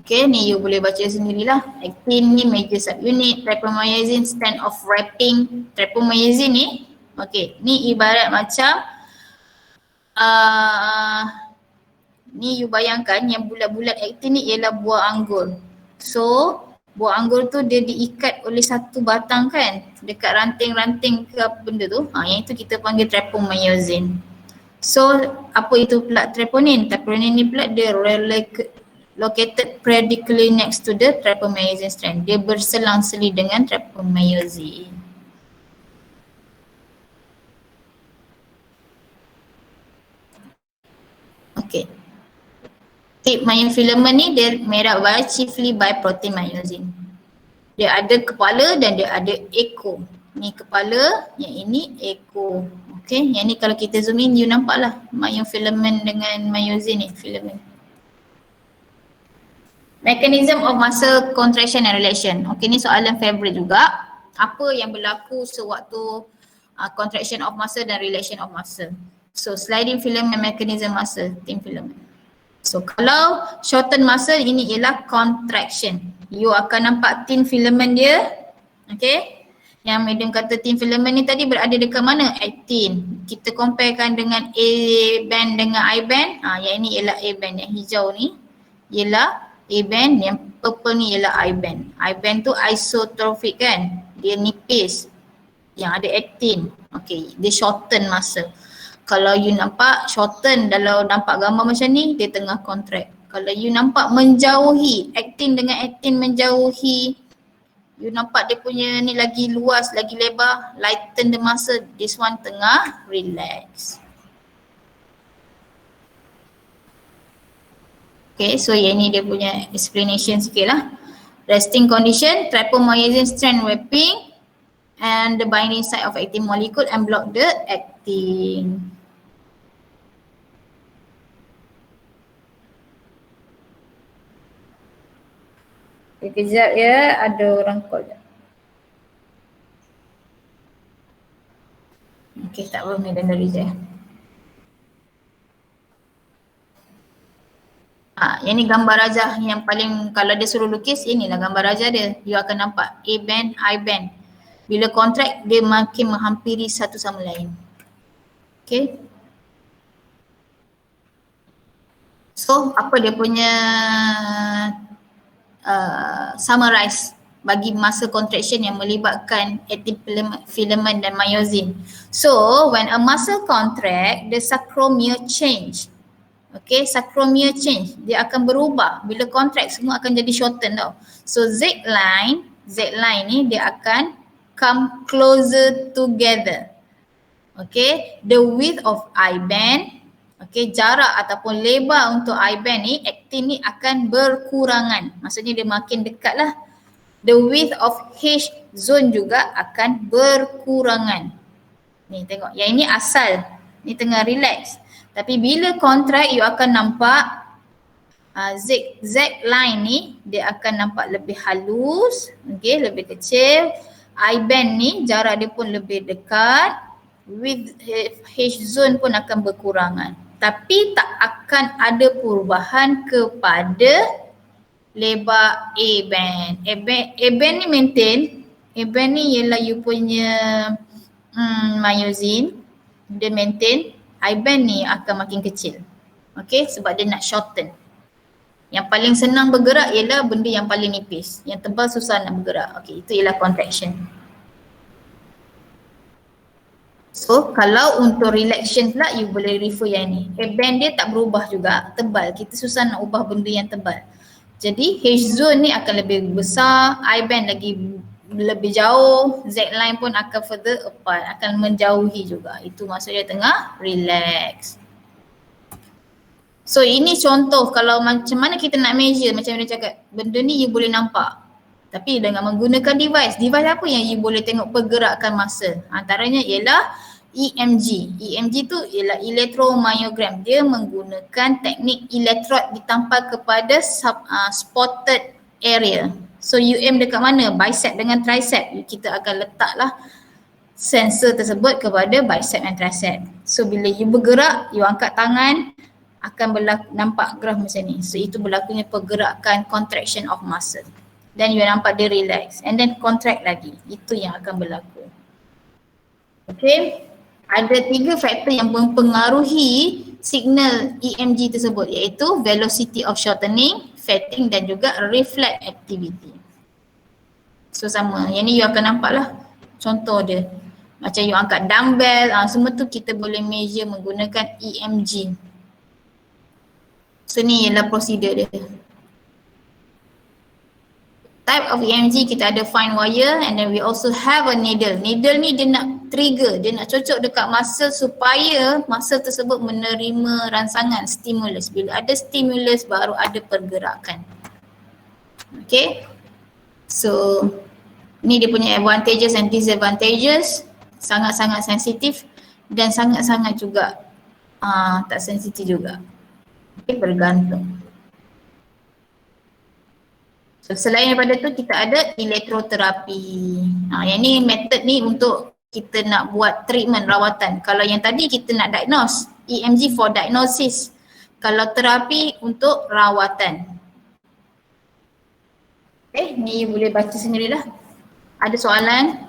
Okay, ni you boleh baca sendirilah. Actin ni major subunit, trypomyosin stand of wrapping. Trypomyosin ni, okay, ni ibarat macam ni you bayangkan yang bulat-bulat actin ni ialah buah anggur. So, buah anggur tu dia diikat oleh satu batang kan, dekat ranting-ranting ke apa benda tu. Yang itu kita panggil trypomyosin. So, apa itu pula troponin? Troponin ni pula dia located predically next to the trypomyosin strand. Dia berselang-seli dengan trypomyosin. Okay. Tip myofilament ni dia made up by chiefly by protein myosin. Dia ada kepala dan dia ada ekor. Ni kepala, yang ini ekor. Okay, yang ni kalau kita zoom in you nampak lah myofilament dengan myosin ni, filament. Mechanism of muscle contraction and relaxation. Okay, ni soalan favorite juga. Apa yang berlaku sewaktu contraction of muscle dan relaxation of muscle? So sliding filament mechanism muscle, thin filament. So kalau shorten muscle ini ialah contraction. You akan nampak thin filament dia. Okay. Yang Madam kata thin filament ni tadi berada dekat mana? Actin. Kita comparekan dengan A band dengan I band. Yang ini ialah A band, yang hijau ni ialah A band, yang purple ni ialah I band. I band tu isotropic kan? Dia nipis. Yang ada actin. Okay, dia shorten muscle. Kalau you nampak shorten, kalau nampak gambar macam ni, dia tengah contract. Kalau you nampak menjauhi, actin dengan actin menjauhi, you nampak dia punya ni lagi luas, lagi lebar, lighten the muscle, this one tengah relax. Okay, so yang ni dia punya explanation sikit lah. Resting condition, trypomyosin strand wrapping and the binding site of actin molecule and block the actin. Okay, kejap ya, ada orang call. Okay, tak apa, Medan dari je. Yang ni gambar rajah yang paling, kalau dia suruh lukis, inilah gambar rajah dia. You akan nampak A band, I band. Bila contract, dia makin menghampiri satu sama lain. Okay. So, apa dia punya summarize bagi muscle contraction yang melibatkan actin filament dan myosin. So, when a muscle contract, the sarcomere change. Okay, sarcomere change. Dia akan berubah. Bila contract, semua akan jadi shorten tau. So, Z line ni dia akan come closer together. Okay, the width of I band, okay, jarak ataupun lebar untuk I band ni, actin ni akan berkurangan. Maksudnya dia makin dekat lah. The width of H zone juga akan berkurangan. Ni tengok, yang ini asal, ni tengah relax. Tapi bila contract you akan nampak Z line ni dia akan nampak lebih halus, okay, lebih kecil. I-band ni jarak dia pun lebih dekat. Width H zone pun akan berkurangan. Tapi tak akan ada perubahan kepada lebar A-band. A-band ni maintain. A-band ni ialah you punya myosin. Dia maintain. I-band ni akan makin kecil. Okay, sebab dia nak shorten. Yang paling senang bergerak ialah benda yang paling nipis. Yang tebal susah nak bergerak. Okay, itu ialah contraction. So, kalau untuk relaxation pula, you boleh refer yang ni. A-band dia tak berubah juga, tebal. Kita susah nak ubah benda yang tebal. Jadi, H-zone ni akan lebih besar, I-band lagi lebih jauh, Z-line pun akan further apart, akan menjauhi juga. Itu maksudnya tengah relax. So, ini contoh kalau macam mana kita nak measure, macam mana cakap, benda ni you boleh nampak. Tapi dengan menggunakan device apa yang you boleh tengok pergerakan masa? Antaranya ialah EMG. EMG tu ialah electromyogram. Dia menggunakan teknik elektrod ditampal kepada spotted area. So you aim dekat mana? Bicep dengan tricep. Kita akan letaklah sensor tersebut kepada bicep dan tricep. So bila you bergerak, you angkat tangan, akan nampak graf macam ni. So itu berlakunya pergerakan contraction of muscle. Dan you nampak dia relax and then contract lagi. Itu yang akan berlaku. Okay. Ada 3 faktor yang mempengaruhi signal EMG tersebut, iaitu velocity of shortening, fatting dan juga reflex activity. So sama. Yang ni you akan nampak lah contoh dia. Macam you angkat dumbbell, semua tu kita boleh measure menggunakan EMG. So ni ialah prosedur dia. Type of EMG kita ada fine wire and then we also have a needle. Needle ni dia nak trigger, dia nak cocok dekat muscle supaya muscle tersebut menerima rangsangan stimulus. Bila ada stimulus baru ada pergerakan. Okay. So ni dia punya advantages and disadvantages. Sangat-sangat sensitif dan sangat-sangat juga tak sensitif juga. Okay, bergantung. So, selain daripada tu kita ada elektroterapi. Yang ni method ni untuk kita nak buat treatment, rawatan. Kalau yang tadi kita nak diagnose, EMG for diagnosis. Kalau terapi untuk rawatan. Okay, ni boleh baca sendirilah. Ada soalan?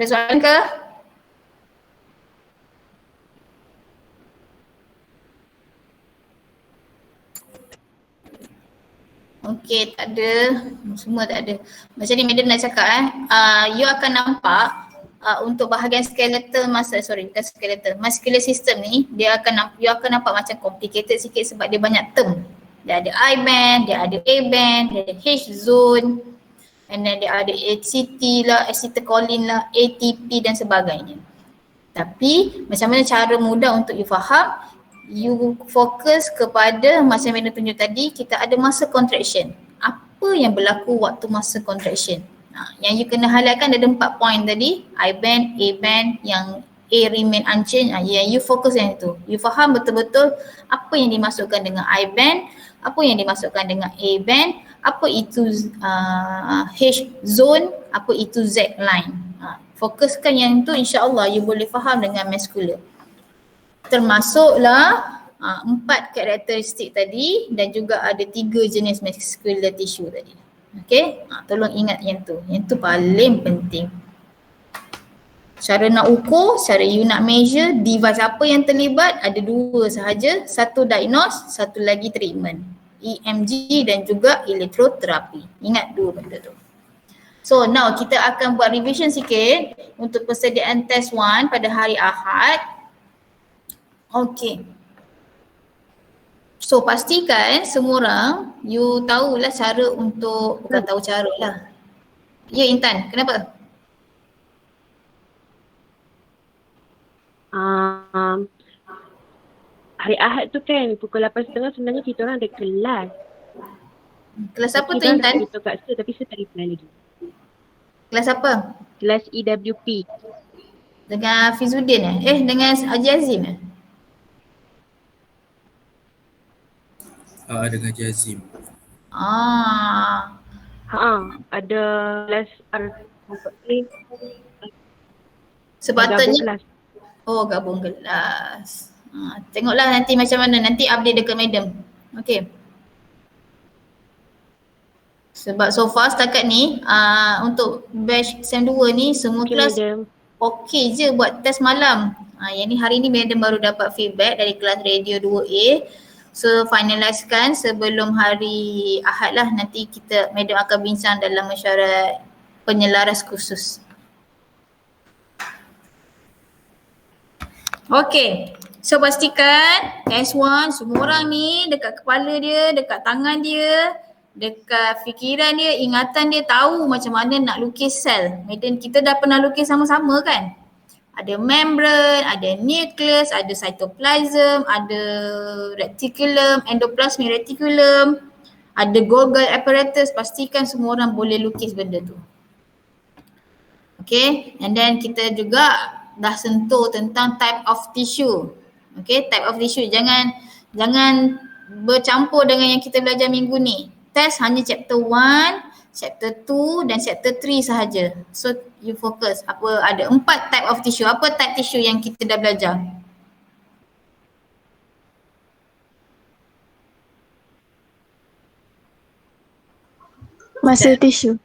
Ada soalan ke? Okey, tak ada. Semua tak ada. Macam ni Madam nak cakap you akan nampak untuk bahagian skeletal bukan skeletal, muscular system ni you akan nampak macam complicated sikit sebab dia banyak term. Dia ada I-band, dia ada A-band, dia ada H-zone, and then dia ada ACT lah, acetylcholine lah, ATP dan sebagainya. Tapi macam mana cara mudah untuk you faham, you fokus kepada macam yang tunjuk tadi, kita ada masa contraction. Apa yang berlaku waktu masa contraction? Yang you kena highlightkan ada 4 point tadi, I-band, A-band, yang A remain unchanged, yang you fokus yang itu. You faham betul-betul apa yang dimasukkan dengan I-band, apa yang dimasukkan dengan A-band, apa itu H-zone, apa itu Z-line. Fokuskan yang itu, insyaAllah you boleh faham dengan muscular. Termasuklah 4 karakteristik tadi dan juga ada 3 jenis muscular tissue tadi. Okay, tolong ingat yang tu paling penting. Cara nak ukur, cara you nak measure, device apa yang terlibat, ada 2 sahaja. Satu diagnose, satu lagi treatment. EMG dan juga elektroterapi. Ingat dua benda tu. So now kita akan buat revision sikit untuk persediaan test 1 pada hari Ahad. Okay. So pastikan semua orang you tahulah cara untuk, bukan tahu cara lah. Ya Intan, kenapa? Hari Ahad tu kan pukul 8.30 sebenarnya kita orang ada kelas. Kelas apa tu Kita orang dah Intan? beritahu kat Sir tapi Sir tak reply lagi. Kelas apa? Kelas EWP. Dengan Fizuddin dengan Haji Azim Dengan Jazim. Ada kelas Sepatutnya kelas. gabung kelas. Tengoklah nanti macam mana, nanti update dekat madam. Okay. Sebab so far setakat ni untuk batch SEM 2 ni semua kelas okey je buat test malam. Yang ni hari ni madam baru dapat feedback dari kelas radio 2A. So finalizekan sebelum hari Ahad lah, nanti madam akan bincang dalam mesyuarat penyelaras khusus. Okay, so pastikan test 1 semua orang ni dekat kepala dia, dekat tangan dia, dekat fikiran dia, ingatan dia tahu macam mana nak lukis sel. Madam kita dah pernah lukis sama-sama kan? Ada membran, ada nucleus, ada cytoplasm, ada reticulum, endoplasmic reticulum, ada Golgi apparatus. Pastikan semua orang boleh lukis benda tu. Okay, and then kita juga dah sentuh tentang type of tissue. Okay, type of tissue. Jangan bercampur dengan yang kita belajar minggu ni. Test hanya chapter 1, chapter 2 dan chapter 3 sahaja. So you fokus. Ada 4 type of tissue. Apa type tissue yang kita dah belajar? Muscle tissue.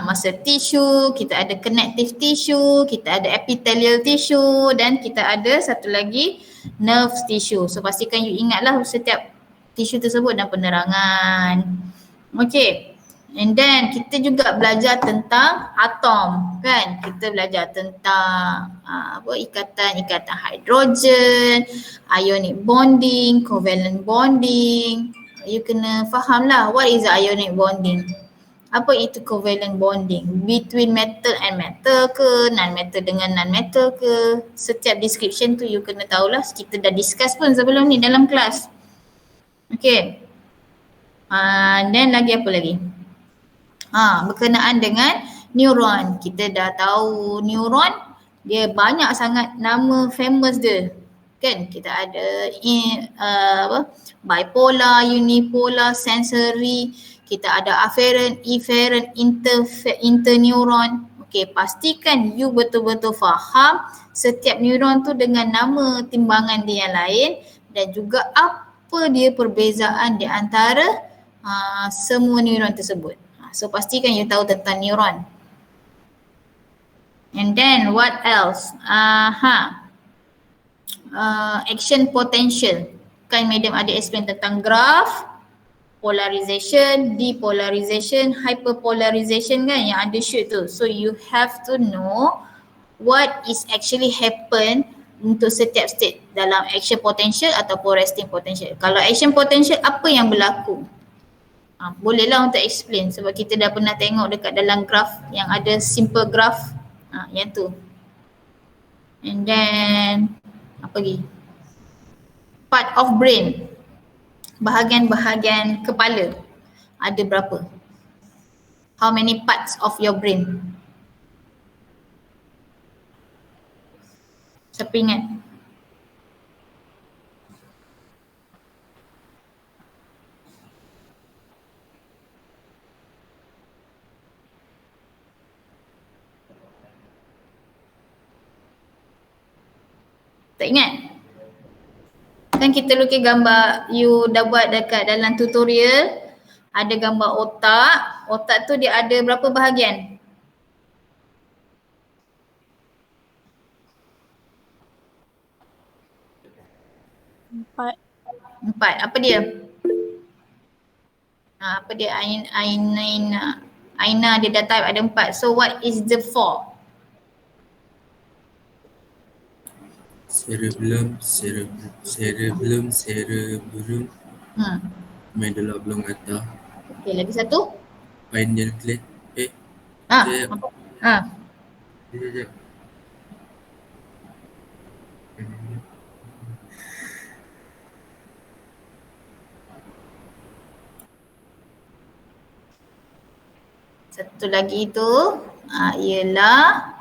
Muscle tissue, kita ada connective tissue, kita ada epithelial tissue dan kita ada satu lagi nerve tissue. So pastikan you ingatlah setiap tissue tersebut dan penerangan. Okay. And then kita juga belajar tentang atom kan. Kita belajar tentang ikatan hidrogen, ionic bonding, covalent bonding. You kena faham lah what is ionic bonding. Apa itu covalent bonding? Between metal and metal ke, non-metal dengan non-metal ke? Setiap description tu you kena tahulah. Kita dah discuss pun sebelum ni dalam kelas. Okay. Then lagi apa lagi? Berkenaan dengan neuron. Kita dah tahu neuron, dia banyak sangat nama famous dia. Kan kita ada bipolar, unipolar, sensory, kita ada afferent, efferent, interneuron. Okay, pastikan you betul-betul faham setiap neuron tu dengan nama timbangan dia yang lain dan juga apa dia perbezaan di antara semua neuron tersebut. So pastikan you tahu tentang neuron. And then what else? Action potential. Kan madam ada explain tentang graph, polarization, depolarization, hyperpolarization kan yang ada shoot tu. So you have to know what is actually happen untuk setiap state dalam action potential ataupun resting potential. Kalau action potential, apa yang berlaku? Bolehlah untuk explain sebab kita dah pernah tengok dekat dalam graph yang ada simple graph. Yang tu. And then apa lagi? Part of brain. Bahagian-bahagian kepala. Ada berapa? How many parts of your brain? Siapa ingat? Tak ingat? Kan kita lukis gambar, you dah buat dekat dalam tutorial. Ada gambar otak. Otak tu dia ada berapa bahagian? Empat. Apa dia? Apa dia? Aina dia dah type ada 4. So what is the 4? Cerebellum, medulla oblongata, Okey, lagi satu. pineal gland. Sekejap. Apa? Sekejap. Satu lagi tu ialah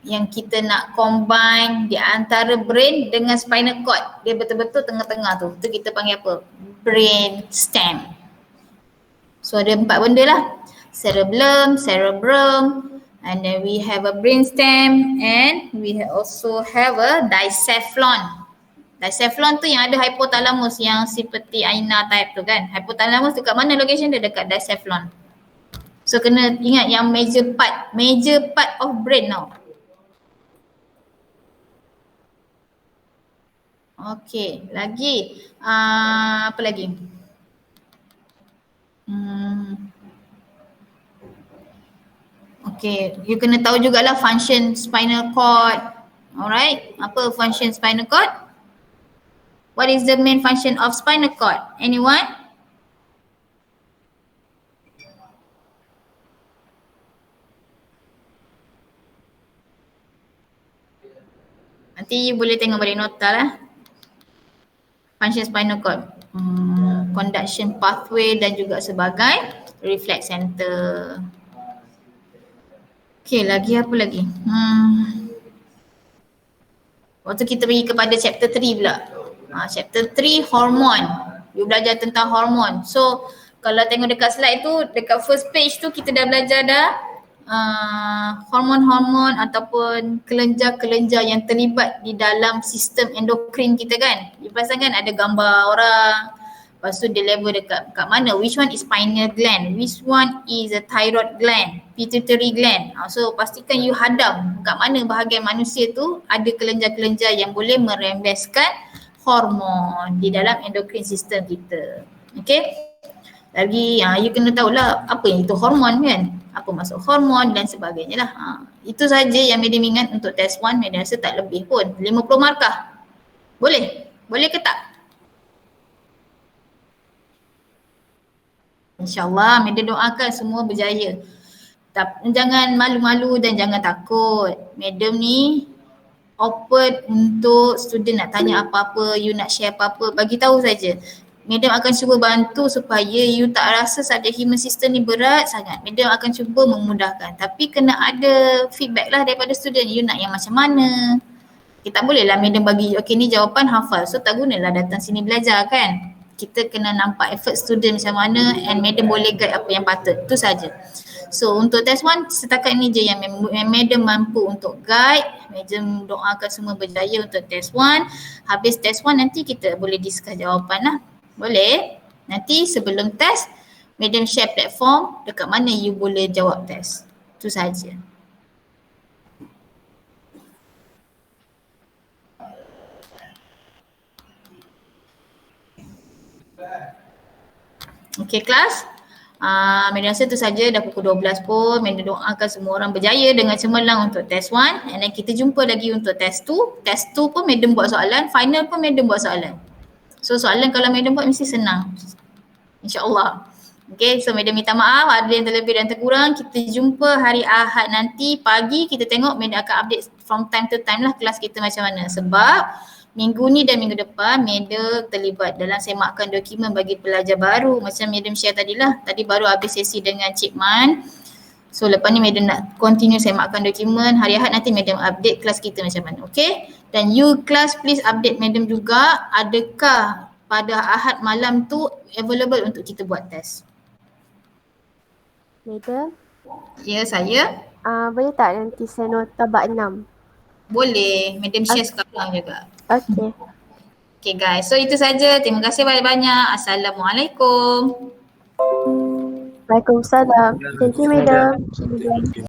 yang kita nak combine di antara brain dengan spinal cord. Dia betul-betul tengah-tengah tu. Tu kita panggil apa? Brain stem. So ada 4 benda lah. Cerebrum, and then we have a brain stem, and we also have a dicephalon. Dicephalon tu yang ada hypothalamus yang seperti Aina type tu kan. Hypothalamus dekat mana location dia? Dekat dicephalon. So kena ingat yang major part of brain tau. Okay, lagi apa lagi? Okay, you kena tahu jugalah function spinal cord. Alright, apa function spinal cord? What is the main function of spinal cord? Anyone? Nanti you boleh tengok balik nota lah. Function spinal cord, conduction pathway dan juga sebagai reflex center. Okay, lagi apa lagi? Waktu kita pergi kepada chapter 3 pula. Chapter 3 hormon. You belajar tentang hormon. So kalau tengok dekat slide tu, dekat first page tu kita dah belajar dah hormon-hormon ataupun kelenjar-kelenjar yang terlibat di dalam sistem endokrin kita kan. You perasan kan ada gambar orang, lepas tu dia level dekat kat mana, which one is pineal gland, which one is a thyroid gland, pituitary gland. So pastikan you hadam kat mana bahagian manusia tu ada kelenjar-kelenjar yang boleh merembeskan hormon di dalam endokrin sistem kita. Okay. Lagi you kena tahulah apa yang itu hormon kan, apa maksud hormon dan sebagainya lah. Itu saja yang Madam ingat untuk test 1. Madam rasa tak lebih pun, 50 markah. Boleh? Boleh ke tak? InsyaAllah Madam doakan semua berjaya. Jangan malu-malu dan jangan takut. Madam ni open untuk student nak tanya apa-apa, you nak share apa-apa, bagi tahu saja. Madam akan cuba bantu supaya you tak rasa subjek human system ni berat sangat. Madam akan cuba memudahkan. Tapi kena ada feedback lah daripada student. You nak yang macam mana? Kita boleh lah Madam bagi, okay ni jawapan hafal. So tak gunalah datang sini belajar kan. Kita kena nampak effort student macam mana and Madam boleh guide apa yang patut. Itu saja. So untuk test 1 setakat ni je yang Madam mampu untuk guide. Madam doakan semua berjaya untuk test 1. Habis test 1 nanti kita boleh discuss jawapan lah. Boleh? Nanti sebelum test, Madam share platform dekat mana you boleh jawab test. Itu saja. Okay kelas. Madam rasa tu saja, dah pukul 12 pun. Madam doakan semua orang berjaya dengan cemerlang untuk test 1. And then kita jumpa lagi untuk test 2. Test 2 pun Madam buat soalan, final pun Madam buat soalan. So soalan kalau Madam buat mesti senang. InsyaAllah. Okay, so Madam minta maaf ada yang terlebih dan terkurang. Kita jumpa hari Ahad nanti pagi. Kita tengok Madam akan update from time to time lah kelas kita macam mana. Sebab minggu ni dan minggu depan Madam terlibat dalam semakkan dokumen bagi pelajar baru. Macam Madam share tadi lah. Tadi baru habis sesi dengan Cik Man. So lepas ni Madam nak continue semakkan dokumen. Hari Ahad nanti Madam update kelas kita macam mana. Okay? Dan you kelas please update Madam juga adakah pada Ahad malam tu available untuk kita buat test. Madam? Ya saya. Boleh tak nanti saya nota bab 6? Boleh. Madam share sekarang juga. Okay. Okay guys. So itu saja. Terima kasih banyak-banyak. Assalamualaikum. Waalaikumsalam. Thank you Madam.